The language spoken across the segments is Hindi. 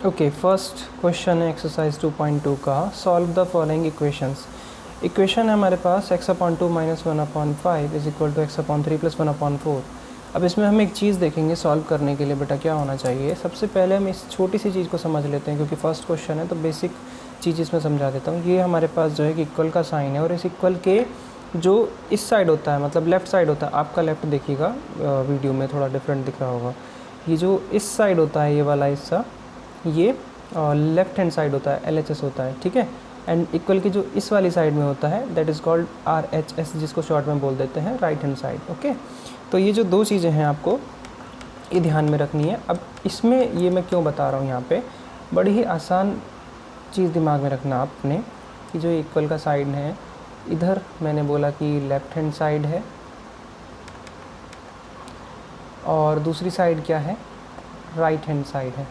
ओके, फर्स्ट क्वेश्चन है एक्सरसाइज 2.2 का। Solve the following equations. Equation है हमारे पास x/2 - 1/5 is equal to x/3 + 1/4। अब इसमें हम एक चीज़ देखेंगे सॉल्व करने के लिए बेटा क्या होना चाहिए। सबसे पहले हम इस छोटी सी चीज़ को समझ लेते हैं क्योंकि फर्स्ट क्वेश्चन है तो बेसिक चीज़ इसमें समझा देता हूँ। ये हमारे पास जो है कि इक्वल का साइन है और इस इक्वल के जो इस साइड होता है मतलब लेफ़्ट साइड होता है, आपका लेफ़्ट देखिएगा वीडियो में थोड़ा डिफरेंट दिख रहा होगा। ये जो इस साइड होता है ये वाला हिस्सा ये लेफ़्ट हैंड साइड होता है, LHS होता है, ठीक है। एंड इक्वल की जो इस वाली साइड में होता है दैट इज़ कॉल्ड RHS, जिसको शॉर्ट में बोल देते हैं राइट हैंड साइड। ओके, तो ये जो दो चीज़ें हैं आपको ये ध्यान में रखनी है। अब इसमें ये मैं क्यों बता रहा हूँ, यहाँ पे बड़ी ही आसान चीज़ दिमाग में रखना आपने कि जो इक्वल का साइड है इधर मैंने बोला कि लेफ़्ट हैंड साइड है और दूसरी साइड क्या है, राइट हैंड साइड है।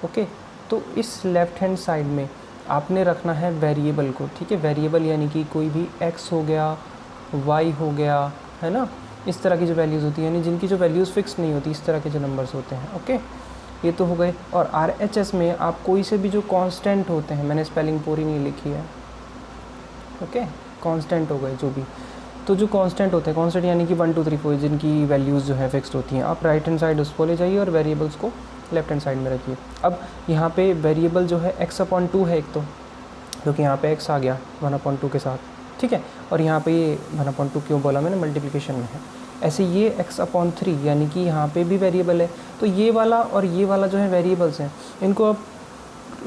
ओके, तो इस लेफ़्ट हैंड साइड में आपने रखना है वेरिएबल को, ठीक है। वेरिएबल यानी कि कोई भी x हो गया, y हो गया, है ना, इस तरह की जो वैल्यूज़ होती हैं यानी जिनकी जो वैल्यूज़ फिक्स नहीं होती, इस तरह के जो नंबर्स होते हैं। ओके, ये तो हो गए। और RHS में आप कोई से भी जो कांस्टेंट होते हैं, मैंने स्पेलिंग पूरी नहीं लिखी है, ओके, कांस्टेंट हो गए जो भी, तो जो कांस्टेंट होते हैं, कांस्टेंट यानी कि 1 2 3 4 जिनकी वैल्यूज़ जो है फिक्स्ड होती हैं, आप राइट हैंड साइड उसको ले जाइए और वेरिएबल्स को लेफ्ट हैंड साइड में रखिए। अब यहाँ पे वेरिएबल जो है x/2 है एक तो, क्योंकि यहाँ पे x आ गया 1/2 के साथ, ठीक है। और यहाँ पे ये 1/2 क्यों बोला मैंने, मल्टीप्लिकेशन में है। ऐसे ये x/3 यानी कि यहाँ पे भी वेरिएबल है, तो ये वाला और ये वाला जो है वेरिएबल्स हैं, इनको आप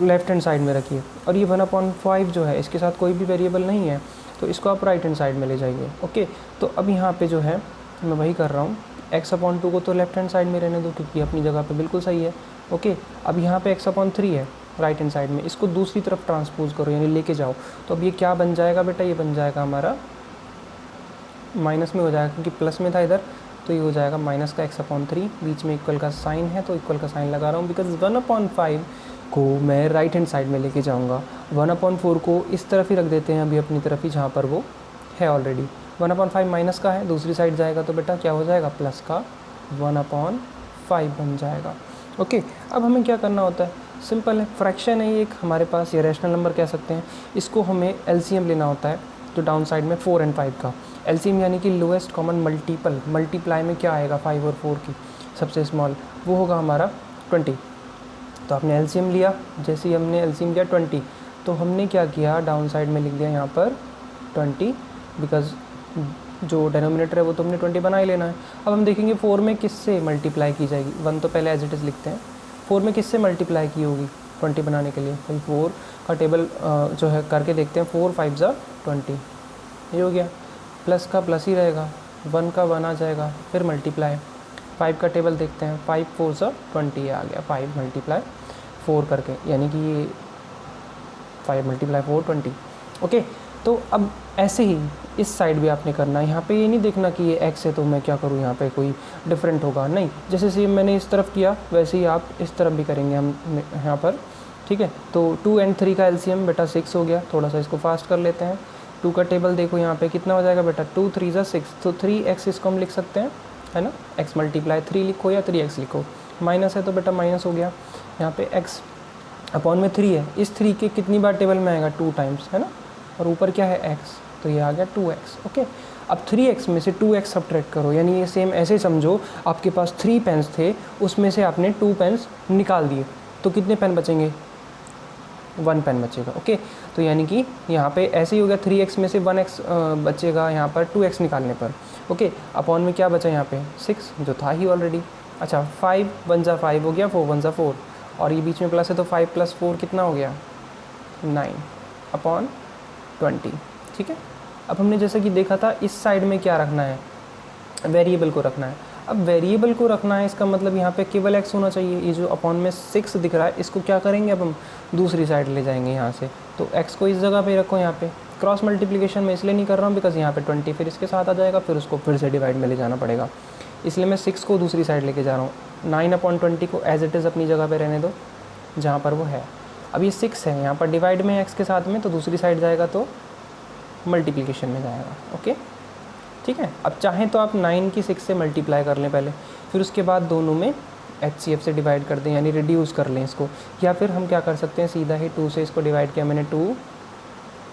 लेफ्ट हैंड साइड में रखिए। और ये 1/5 जो है इसके साथ कोई भी वेरिएबल नहीं है, तो इसको आप राइट हैंड साइड में ले जाइए। ओके, तो अब यहाँ पे जो है मैं वही कर रहा हूँ, x/2 को तो लेफ्ट हैंड साइड में रहने दो क्योंकि अपनी जगह पे बिल्कुल सही है। ओके, अब यहाँ पे x/3 है राइट हैंड साइड में, इसको दूसरी तरफ ट्रांसपोज करो यानी लेके जाओ। तो अब ये क्या बन जाएगा बेटा, ये बन जाएगा हमारा माइनस में हो जाएगा क्योंकि प्लस में था इधर, तो ये हो जाएगा माइनस का x/3। बीच में इक्वल का साइन है तो इक्वल का साइन लगा रहा हूँ बिकॉज 1/5 को मैं राइट हैंड साइड में लेके जाऊँगा। 1/4 को इस तरफ ही रख देते हैं अभी अपनी तरफ ही जहाँ पर वो है ऑलरेडी। 1/5 माइनस का है, दूसरी साइड जाएगा तो बेटा क्या हो जाएगा, प्लस का 1/5 बन जाएगा। ओके, अब हमें क्या करना होता है, सिंपल है, फ्रैक्शन है ये एक हमारे पास, ये रैशनल नंबर कह सकते हैं। इसको हमें LCM लेना होता है जो डाउन साइड में 4 और 5 का LCM यानी कि लोएस्ट कॉमन मल्टीपल। मल्टीप्लाई में क्या आएगा, 5 और 4 की सबसे स्मॉल, वो होगा हमारा 20। तो आपने LCM लिया, जैसे ही हमने LCM लिया 20, तो हमने क्या किया, डाउन साइड में लिख दिया यहाँ पर 20 बिकॉज जो डेनोमिनेटर है वो तो हमने 20 बना ही लेना है। अब हम देखेंगे 4 में किससे मल्टीप्लाई की जाएगी, 1 तो पहले एज इट इज़ लिखते हैं, 4 में किससे मल्टीप्लाई की होगी 20 बनाने के लिए। भाई 4 का टेबल जो है करके देखते हैं, 4 5 ज़ा 20, ये हो गया, प्लस का प्लस ही रहेगा, 1 का 1 आ जाएगा, फिर मल्टीप्लाई। 5 का टेबल देखते हैं, 5 4 ज़ा 20 आ गया, 5 मल्टीप्लाई 4 करके, यानी कि ये 5 मल्टीप्लाई 4 20। ओके, तो अब ऐसे ही इस साइड भी आपने करना है। यहाँ पे ये नहीं देखना कि ये x है तो मैं क्या करूँ यहाँ पे कोई डिफरेंट होगा, नहीं, जैसे सेम मैंने इस तरफ किया वैसे ही आप इस तरफ भी करेंगे हम यहाँ पर, ठीक है। तो 2 और 3 का LCM बेटा 6 हो गया, थोड़ा सा इसको फास्ट कर लेते हैं। 2 का टेबल देखो यहाँ पे कितना हो जाएगा बेटा, 2 3 ज़ा 6, तो 3x इसको हम लिख सकते हैं, है ना, x मल्टीप्लाई 3 लिखो या 3x लिखो, माइनस है तो बेटा माइनस हो गया। यहाँ पे x अपॉन में 3 है, इस 3 के कितनी बार टेबल में आएगा, 2 टाइम्स, है ना, और ऊपर क्या है x, तो ये आ गया 2x। ओके, अब 3x में से 2x सब्ट्रैक्ट करो, यानी ये सेम ऐसे समझो आपके पास 3 पेन्स थे, उसमें से आपने 2 पेन्स निकाल दिए, तो कितने पेन बचेंगे, 1 पेन बचेगा। ओके, तो यानी कि यहाँ पे ऐसे ही हो गया, 3x में से 1x बचेगा यहाँ पर 2x निकालने पर। ओके, अपॉन में क्या बचा यहाँ पे 6 जो था ही ऑलरेडी। अच्छा, 5 1 ज़ा 5 हो गया, 4 1 ज़ा 4, और ये बीच में प्लस है तो 5 + 4 कितना हो गया, 9 अपॉन 20, ठीक है। अब हमने जैसे कि देखा था इस साइड में क्या रखना है, वेरिएबल को रखना है। अब वेरिएबल को रखना है इसका मतलब यहाँ पे केवल x होना चाहिए। ये जो अपॉन में 6 दिख रहा है इसको क्या करेंगे, अब हम दूसरी साइड ले जाएंगे यहाँ से, तो x को इस जगह पे रखो। यहाँ पे क्रॉस मल्टीप्लिकेशन में इसलिए नहीं कर रहा हूँ बिकॉज यहाँ पे 20 फिर इसके साथ आ जाएगा, फिर उसको फिर से डिवाइड में ले जाना पड़ेगा, इसलिए मैं 6 को दूसरी साइड लेके जा रहा हूँ। 9/20 को एज इट इज़ अपनी जगह पर रहने दो जहाँ पर वो है। अब ये 6 है यहाँ पर डिवाइड में x के साथ में, तो दूसरी साइड जाएगा तो मल्टीप्लिकेशन में जाएगा। ओके, ठीक है। अब चाहें तो आप 9 की 6 से मल्टीप्लाई कर लें पहले, फिर उसके बाद दोनों में HCF से डिवाइड कर दें, यानी रिड्यूस कर लें इसको, या फिर हम क्या कर सकते हैं, सीधा ही 2 से इसको डिवाइड किया मैंने, 2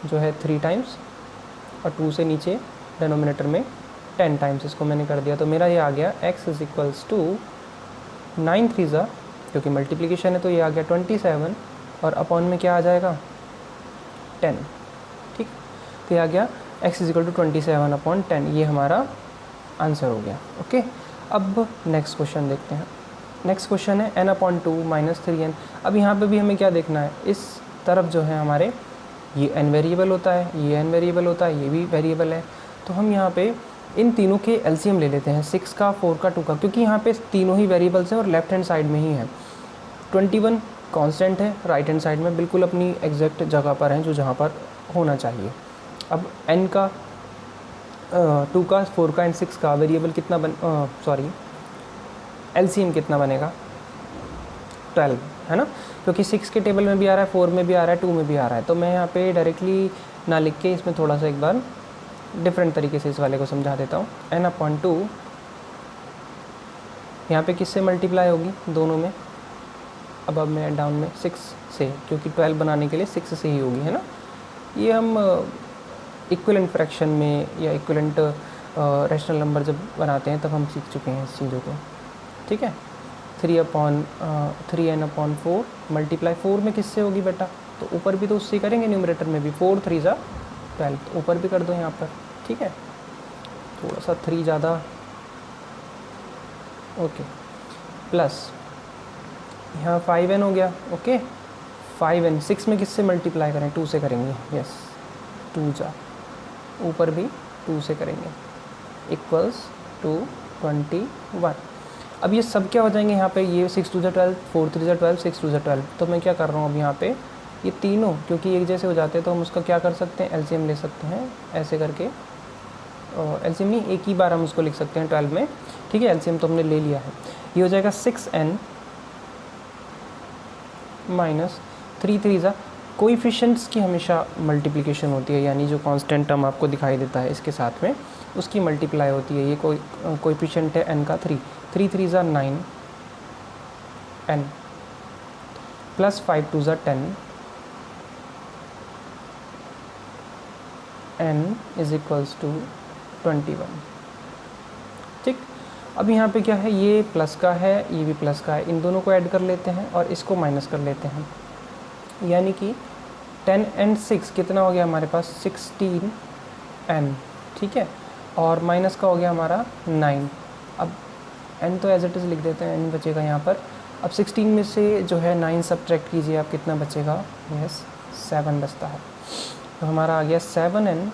जो है 3 टाइम्स, और 2 से नीचे डिनोमिनेटर में 10 टाइम्स इसको मैंने कर दिया। तो मेरा ये आ गया x इज इक्वल्स टू 9 3 क्योंकि मल्टीप्लिकेशन है तो ये आ गया 27, और अपॉन में क्या आ जाएगा 10। ठीक, तो ये आ गया x is equal to 27 upon 10, ये हमारा आंसर हो गया। ओके, अब नेक्स्ट क्वेश्चन देखते हैं। नेक्स्ट क्वेश्चन है n/2 - 3n। अब यहाँ पे भी हमें क्या देखना है, इस तरफ जो है हमारे ये n वेरिएबल होता है, ये n वेरिएबल होता है, ये भी वेरिएबल है। तो हम यहाँ पे इन तीनों के एलसीएम ले लेते हैं, 6 का, 4 का, 2 का, क्योंकि यहाँ पे तीनों ही वेरिएबल्स हैं और लेफ्ट हैंड साइड में ही है। 21 कांस्टेंट है, राइट हैंड साइड में बिल्कुल अपनी एग्जैक्ट जगह पर है, जो जहाँ पर होना चाहिए। अब n का, 2 का, 4 का एंड 6 का वेरिएबल कितना एलसीएम कितना बनेगा, 12 है ना, क्योंकि 6 के टेबल में भी आ रहा है, 4 में भी आ रहा है, 2 में भी आ रहा है। तो मैं यहाँ पे डायरेक्टली ना लिख के इसमें थोड़ा सा एक बार डिफरेंट तरीके से इस वाले को समझा देता हूँ। n/2 यहाँ पे किससे मल्टीप्लाई होगी, दोनों में, अब मैं डाउन में 6 से, क्योंकि 12 बनाने के लिए 6 से ही होगी, है ना। ये हम इक्विवेलेंट फ्रैक्शन में या इक्विवेलेंट रैशनल नंबर जब बनाते हैं तब हम सीख चुके हैं इस चीज़ों को। ठीक है, 3n/4 मल्टीप्लाई 4 में किससे होगी बेटा, तो ऊपर भी तो उससे करेंगे, न्यूमरेटर में भी 4 3 12, तो ऊपर भी कर दो यहाँ पर। ठीक है, थोड़ा सा 3 ज़्यादा, ओके, प्लस यहाँ 5n हो गया। ओके, 5n 6 में किससे मल्टीप्लाई करें, 2 से करेंगे, यस, 2 जा, ऊपर भी 2 से करेंगे, इक्वल्स टू 21। अब ये सब क्या हो जाएंगे यहाँ पे, ये 6 2 12, 4 3 12, 6 2 12। तो मैं क्या कर रहा हूँ अब यहाँ पे, ये तीनों क्योंकि एक जैसे हो जाते हैं तो हम उसका क्या कर सकते हैं, एलसीएम ले सकते हैं ऐसे करके, एलसीएम नहीं, एक ही बार हम उसको लिख सकते हैं 12 में। ठीक है, एलसीएम तो हमने ले लिया है, ये हो जाएगा 6n - 3 3 कोएफिशिएंट्स की हमेशा मल्टीप्लिकेशन होती है, यानी जो कांस्टेंट टर्म आपको दिखाई देता है इसके साथ में उसकी मल्टीप्लाई होती है। ये कोएफिशिएंट है n का 3 3 3 9 n plus 5 2 10 n is equals to 21। ठीक, अब यहाँ पे क्या है, ये प्लस का है, ये भी प्लस का है, इन दोनों को ऐड कर लेते हैं और इसको माइनस कर लेते हैं, यानी कि 10 and 6 कितना हो गया हमारे पास, 16n। ठीक है, और माइनस का हो गया हमारा 9। अब n तो एज इट इज़ लिख देते हैं, n बचेगा यहाँ पर। अब 16 में से जो है 9 सब्ट्रैक्ट कीजिए आप, कितना बचेगा, यस 7 बचता है। तो हमारा आ गया 7n,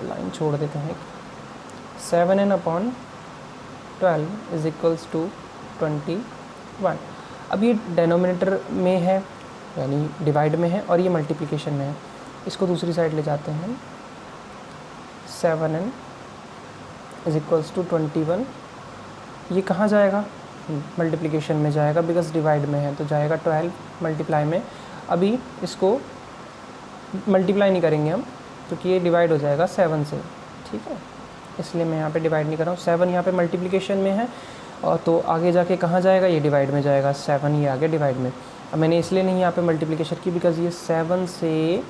लाइन छोड़ देते हैं, 7n/12 इज इक्वल्स टू 21। अब ये डेनोमिनेटर में है, यानी डिवाइड में है, और ये मल्टीप्लिकेशन में है। इसको दूसरी साइड ले जाते हैं, 7n इज इक्वल्स टू 21। ये कहाँ जाएगा, मल्टीप्लिकेशन में जाएगा, बिकॉज डिवाइड में है तो जाएगा 12 मल्टीप्लाई में। अभी इसको मल्टीप्लाई नहीं करेंगे हम, क्योंकि ये डिवाइड हो जाएगा 7 से। ठीक है, इसलिए मैं यहाँ पे डिवाइड नहीं कर रहा हूँ। 7 यहाँ पे मल्टीप्लिकेशन में है, और तो आगे जाके कहाँ जाएगा, ये डिवाइड में जाएगा, 7 ये आ गया डिवाइड में। अब मैंने इसलिए नहीं यहाँ पे मल्टीप्लिकेशन की, बिकॉज ये 7 से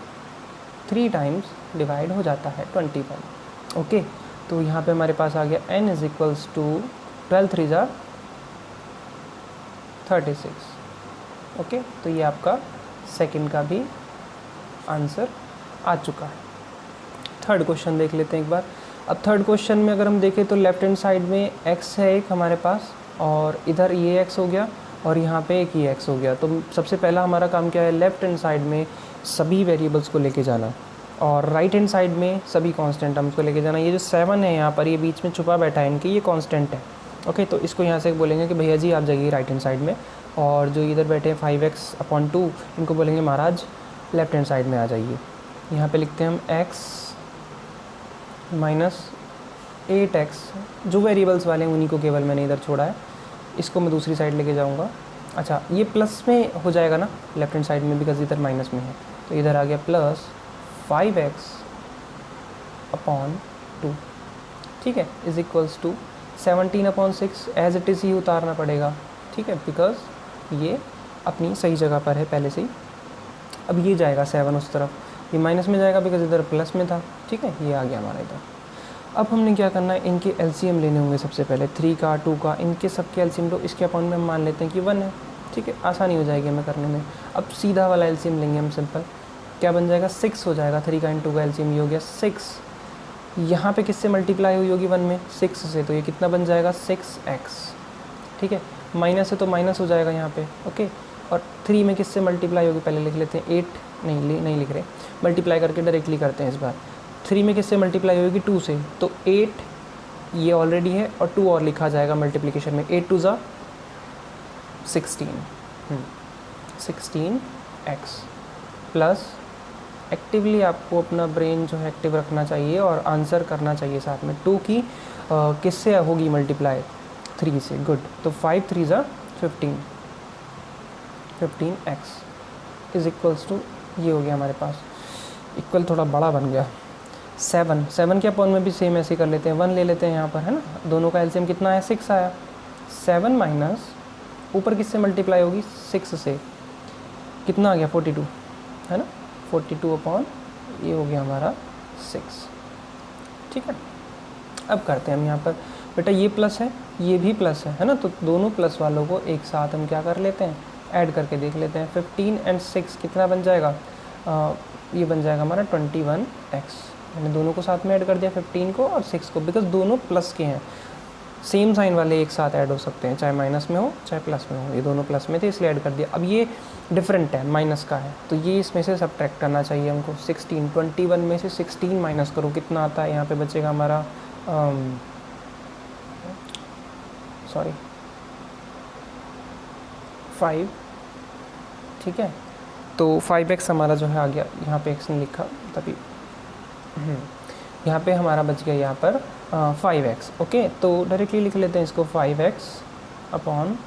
3 टाइम्स डिवाइड हो जाता है 21। ओके, तो यहाँ पे हमारे पास आ गया n is equals to 12 3 36। Okay, तो ये आपका सेकंड का भी आंसर आ चुका है। थर्ड क्वेश्चन देख लेते हैं एक बार। अब थर्ड क्वेश्चन में अगर हम देखें तो लेफ्ट हैंड साइड में x है एक हमारे पास, और इधर ये x हो गया, और यहाँ पे एक ये x हो गया। तो सबसे पहला हमारा काम क्या है, लेफ्ट हैंड साइड में सभी वेरिएबल्स को लेके जाना, और राइट हैंड साइड में सभी कांस्टेंट टर्म्स को लेके जाना। ये जो 7 है यहाँ पर, ये बीच में छुपा बैठा है इनकी, ये कांस्टेंट है। ओके, तो इसको यहाँ से बोलेंगे कि भैया जी आप जाइए राइट हैंड साइड में, और जो इधर बैठे हैं 5x/2 इनको बोलेंगे महाराज लेफ्ट हैंड साइड में आ जाइए। यहाँ पे लिखते हैं हम x - 8x, जो वेरिएबल्स वाले हैं उन्हीं को केवल मैंने इधर छोड़ा है, इसको मैं दूसरी साइड लेके जाऊँगा। अच्छा, ये प्लस में हो जाएगा ना लेफ्ट हैंड साइड में, बिकॉज इधर माइनस में है, तो इधर आ गया प्लस 5x/2। ठीक है, is equals to 17/6 as it is ही उतारना पड़ेगा, ठीक है, बिकॉज ये अपनी सही जगह पर है पहले से ही। अब ये जाएगा 7 उस तरफ, ये माइनस में जाएगा बिकॉज इधर प्लस में था, ठीक है, ये आ गया हमारा इधर। अब हमने क्या करना है, इनके एलसीएम लेने होंगे सबसे पहले, 3 का 2 का, इनके सबके एलसीएम लो। इसके अपॉइंट में हम मान लेते हैं कि 1 है, ठीक है, आसानी हो जाएगी हमें करने में। अब सीधा वाला एलसीएम लेंगे हम सिंपल, क्या बन जाएगा, 6 हो जाएगा। 3 का इन 2 का एलसीएम ये हो गया 6। यहाँ पे किससे मल्टीप्लाई हुई होगी 1 में, 6 से, तो ये कितना बन जाएगा 6x, ठीक है। माइनस है तो माइनस हो जाएगा यहाँ पे, ओके। और 3 में किससे मल्टीप्लाई होगी, पहले लिख लेते हैं 8, नहीं लिख रहे, मल्टीप्लाई करके डायरेक्टली करते हैं इस बार। 3 में किससे मल्टीप्लाई होगी 2 से, तो 8 ये ऑलरेडी है और 2 और लिखा जाएगा मल्टीप्लिकेशन में, 8 2 ज़ा 16, 16x प्लस, एक्टिवली आपको अपना ब्रेन जो है एक्टिव रखना चाहिए और आंसर करना चाहिए साथ में। 2 की किससे होगी मल्टीप्लाई, 3 से, गुड। तो 5 3 ज़ा 15, 15x इज इक्वल्स टू, ये हो गया हमारे पास, इक्वल थोड़ा बड़ा बन गया, 7 के अपॉन में भी सेम ऐसे कर लेते हैं, 1 ले लेते हैं यहाँ पर, है ना। दोनों का एलसीएम कितना है, 6 आया। 7 माइनस ऊपर किससे मल्टीप्लाई होगी, 6 से, कितना आ गया 42, है ना, 42 अपॉन ये हो गया हमारा 6, ठीक है। अब करते हैं हम यहाँ पर, बेटा ये प्लस है ये भी प्लस है ना, तो दोनों प्लस वालों को एक साथ हम क्या कर लेते हैं, ऐड करके देख लेते हैं। 15 और 6 कितना बन जाएगा, ये बन जाएगा हमारा 21x। मैंने दोनों को साथ में ऐड कर दिया, 15 को और 6 को, बिकॉज दोनों प्लस के हैं, सेम साइन वाले एक साथ ऐड हो सकते हैं, चाहे माइनस में हो चाहे प्लस में हो, ये दोनों प्लस में थे इसलिए ऐड कर दिया। अब ये डिफरेंट है, माइनस का है, तो ये इसमें से सब्ट्रैक्ट करना चाहिए हमको। 16, 21 में से 16 माइनस करो, कितना आता है, यहाँ पे बचेगा हमारा 5, ठीक है। तो 5x हमारा जो है आ गया, यहाँ पे x नहीं लिखा तभी, यहाँ पे हमारा बच गया यहाँ पर 5x, ओके। तो डायरेक्टली लिख लेते हैं इसको, 5x upon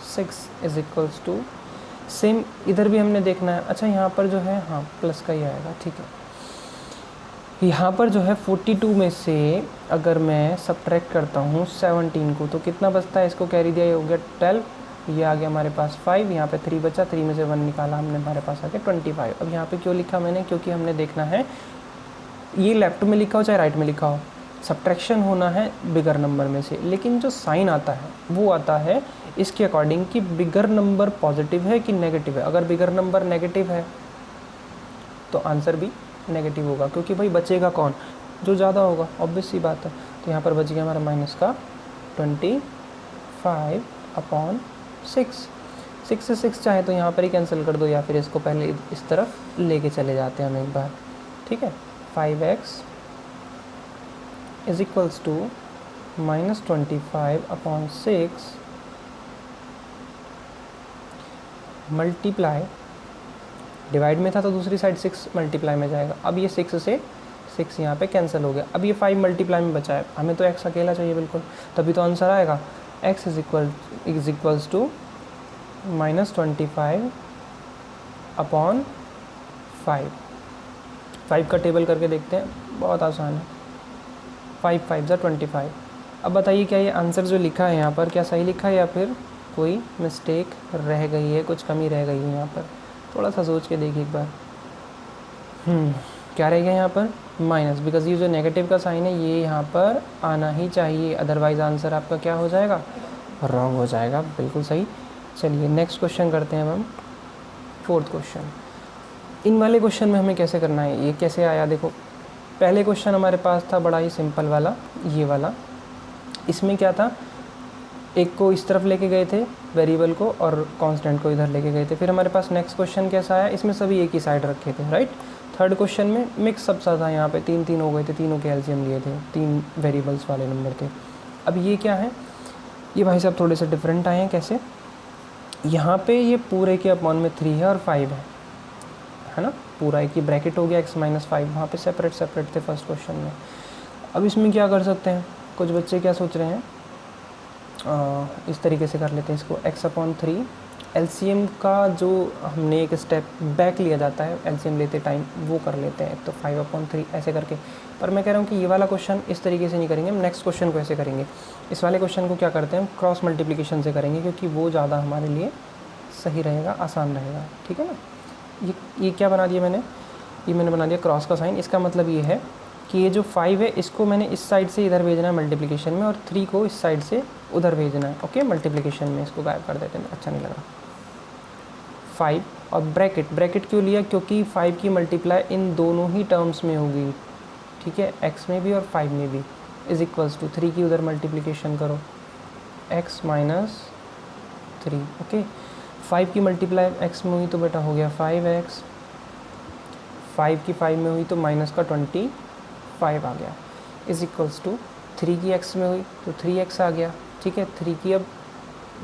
6 is equals to, same इधर भी हमने देखना है। अच्छा यहाँ पर जो है, हाँ प्लस का ही आएगा, ठीक है। यहाँ पर जो है 42 में से अगर मैं सब्ट्रैक्ट करता हूँ 17 को, तो कितना बचता है, इसको कैरी दिया, ये हो गया 12, ये आ गया हमारे पास 5, यहाँ पे 3 बचा, 3 में से 1 निकाला हमने, हमारे पास आ गया 25। अब यहाँ पे क्यों लिखा मैंने, क्योंकि हमने देखना है ये लेफ्ट में लिखा हो चाहे राइट में लिखा हो, सब्ट्रैक्शन होना है बिगर नंबर में से, लेकिन जो साइन आता है वो आता है इसके अकॉर्डिंग कि बिगर नंबर पॉजिटिव है कि नेगेटिव है। अगर बिगर नंबर नेगेटिव है तो आंसर भी नेगेटिव होगा, क्योंकि भाई बचेगा कौन, जो ज़्यादा होगा, ऑब्वियस सी बात है। तो यहाँ पर बच गया हमारा माइनस का 25 अपॉन 6। 6 से 6 चाहे तो यहाँ पर ही कैंसिल कर दो, या फिर इसको पहले इस तरफ लेके चले जाते हैं हम एक बार, ठीक है। 5x is equals to -25 upon 6 multiply, divide में था तो दूसरी साइड 6 मल्टीप्लाई में जाएगा। अब ये 6 से 6 यहाँ पे कैंसिल हो गया, अब ये 5 मल्टीप्लाई में बचा है, हमें तो x अकेला चाहिए बिल्कुल, तभी तो आंसर आएगा। x is equals to -25 upon 5 का टेबल करके देखते हैं, बहुत आसान है। 5 5 ज़ा 25। अब बताइए क्या ये आंसर जो लिखा है यहाँ पर क्या सही लिखा है या फिर कोई मिस्टेक रह गई है, कुछ कमी रह गई है यहाँ पर, थोड़ा सा सोच के देखिए एक बार। क्या रह गया यहाँ पर, माइनस, बिकॉज ये जो नेगेटिव का साइन है ये यहाँ पर आना ही चाहिए, अदरवाइज़ आंसर आपका क्या हो जाएगा, रॉन्ग हो जाएगा, बिल्कुल सही। चलिए नेक्स्ट क्वेश्चन करते हैं हम, 4th क्वेश्चन। इन वाले क्वेश्चन में हमें कैसे करना है, ये कैसे आया, देखो पहले क्वेश्चन हमारे पास था बड़ा ही सिंपल वाला, ये वाला, इसमें क्या था, एक को इस तरफ लेके गए थे वेरिएबल को और कांस्टेंट को इधर लेके गए थे। फिर हमारे पास नेक्स्ट क्वेश्चन कैसा आया, इसमें सभी एक ही साइड रखे थे, राइट। थर्ड क्वेश्चन में मिक्स सब सा था, यहाँ पे 3 हो गए थे, तीनों के एलसीएम लिए थे, 3 वेरिएबल्स वाले नंबर थे। अब ये क्या है, ये भाई साहब थोड़े से डिफरेंट आए हैं, कैसे, यहाँ पे ये पूरे के अपॉन में 3 है और 5 है ना, पूरा एक ही ब्रैकेट हो गया x - 5, वहाँ पे सेपरेट थे फर्स्ट क्वेश्चन में। अब इसमें क्या कर सकते हैं, कुछ बच्चे क्या सोच रहे हैं, इस तरीके से कर लेते हैं इसको, x/3 एलसीएम का जो हमने एक स्टेप बैक लिया जाता है एलसीएम लेते टाइम, वो कर लेते हैं, तो 5/3 ऐसे करके। पर मैं कह रहा हूँ कि ये वाला क्वेश्चन इस तरीके से नहीं करेंगे, हम नेक्स्ट क्वेश्चन को ऐसे करेंगे। इस वाले क्वेश्चन को क्या करते हैं, हम क्रॉस मल्टीप्लिकेशन से करेंगे, क्योंकि वो ज़्यादा हमारे लिए सही रहेगा, आसान रहेगा, ठीक है ना। ये क्या बना दिया मैंने, ये मैंने बना दिया क्रॉस का साइन। इसका मतलब ये है कि ये जो 5 है इसको मैंने इस साइड से इधर भेजना है मल्टीप्लिकेशन में, और 3 को इस साइड से उधर भेजना है, ओके। मल्टीप्लिकेशन में इसको गायब कर देते हैं, अच्छा नहीं लग रहा। 5 और ब्रैकेट क्यों लिया, क्योंकि 5 की मल्टीप्लाई इन दोनों ही टर्म्स में होगी, ठीक है, x में भी और 5 में भी। इज इक्वल्स टू 3 की उधर मल्टीप्लिकेशन करो, x माइनस 3, ओके। 5 की मल्टीप्लाई x में हुई तो बेटा हो गया 5x, 5 की 5 में हुई तो माइनस का 25 आ गया, इज इक्वल्स टू 3 की x में हुई तो 3x आ गया, ठीक है। 3 की अब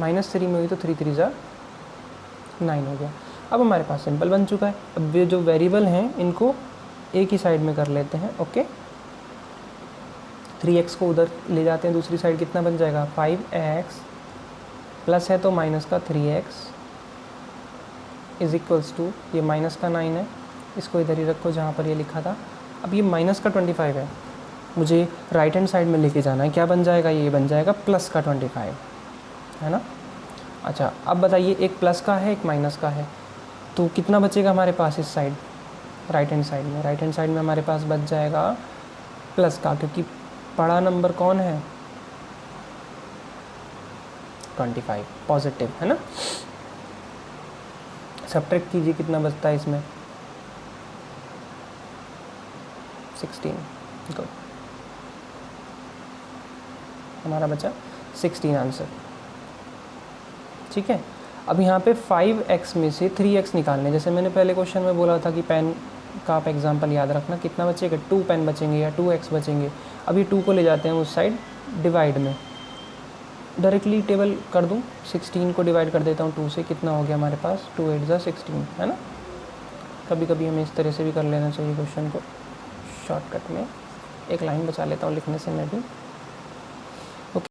-3 में हुई तो 3 3 9 हो गया। अब हमारे पास सिंपल बन चुका है। अब ये जो वेरिएबल हैं इनको एक ही साइड में कर लेते हैं, ओके। 3x को उधर ले जाते हैं दूसरी साइड, कितना बन जाएगा 5x, प्लस है तो माइनस का 3x, इज इक्वल्स टू ये माइनस का 9 है, इसको इधर ही रखो जहाँ पर ये लिखा था। अब ये माइनस का 25 है, मुझे राइट हैंड साइड में लेके जाना है, क्या बन जाएगा, ये बन जाएगा प्लस का 25, है ना। अच्छा अब बताइए, एक प्लस का है एक माइनस का है, तो कितना बचेगा हमारे पास इस साइड राइट हैंड साइड में। राइट हैंड साइड में हमारे पास बच जाएगा प्लस का, क्योंकि बड़ा नंबर कौन है 25, पॉजिटिव, है ना। सब्ट्रैक्ट कीजिए, कितना बचता है इसमें 16, गुड, हमारा बचा 16 आंसर, ठीक है। अब यहाँ पे 5x में से 3x निकालने, जैसे मैंने पहले क्वेश्चन में बोला था कि पेन का आप एग्जांपल याद रखना, कितना बचेगा 2 पेन बचेंगे या 2x बचेंगे। अब ये 2 को ले जाते हैं उस साइड डिवाइड में, डायरेक्टली टेबल कर दूँ, 16 को डिवाइड कर देता हूँ 2 से, कितना हो गया हमारे पास 2 8 जा 16, है ना। कभी कभी हमें इस तरह से भी कर लेना चाहिए क्वेश्चन को, शॉर्टकट में एक लाइन बचा लेता हूँ लिखने से मैं भी,